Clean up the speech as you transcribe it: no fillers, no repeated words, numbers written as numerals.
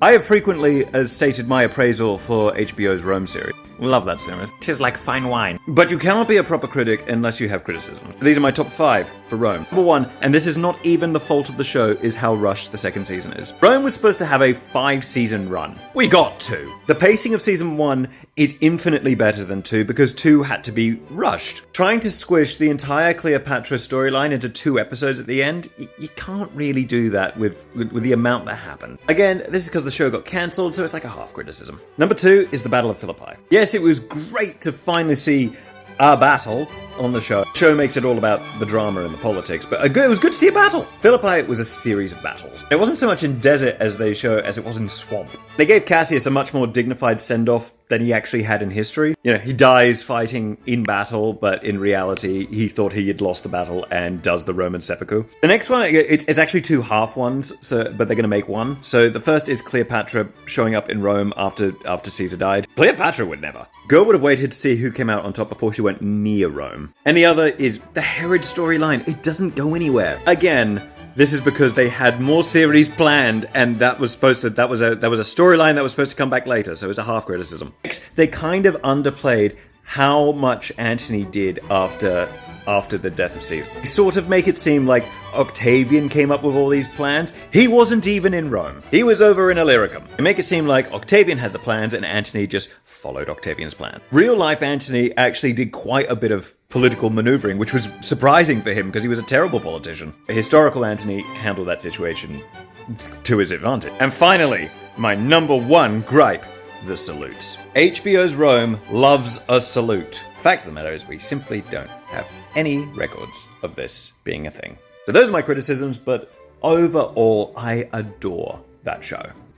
I have frequently stated my appraisal for HBO's Rome series. Love that series. 'Tis like fine wine. But you cannot be a proper critic unless you have criticism. These are my top 5 for Rome. Number 1, and this is not even the fault of the show, is how rushed the second season is. Rome was supposed to have a 5-season run. We got 2. The pacing of season 1 is infinitely better than 2 because 2 had to be rushed. Trying to squish the entire Cleopatra storyline into 2 episodes at the end, you can't really do that with the amount that happened. Again, this is because the show got cancelled, so it's like a half criticism. Number 2 is the Battle of Philippi. Yes, it was great to finally see a battle on the show. The show makes it all about the drama and the politics, but it was good to see a battle. Philippi was a series of battles. It wasn't so much in desert as it was in swamp. They gave Cassius a much more dignified send-off than he actually had in history. You know, he dies fighting in battle, but in reality, he thought he had lost the battle and does the Roman seppuku. The next one, it's actually 2 half ones, but they're going to make one. So the first is Cleopatra showing up in Rome after Caesar died. Cleopatra would never. Girl would have waited to see who came out on top before she went near Rome. And the other is the Herod storyline. It doesn't go anywhere. Again, this is because they had more series planned, and that was a storyline that was supposed to come back later, so it was a half criticism. Next, they kind of underplayed how much Antony did after the death of Caesar. They sort of make it seem like Octavian came up with all these plans. He wasn't even in Rome. He was over in Illyricum. They make it seem like Octavian had the plans and Antony just followed Octavian's plan. Real life Antony actually did quite a bit of political maneuvering, which was surprising for him because he was a terrible politician. Historical Antony handled that situation to his advantage. And finally, my number 1 gripe, the salutes. HBO's Rome loves a salute. The fact of the matter is we simply don't have any records of this being a thing. So those are my criticisms, but overall, I adore that show.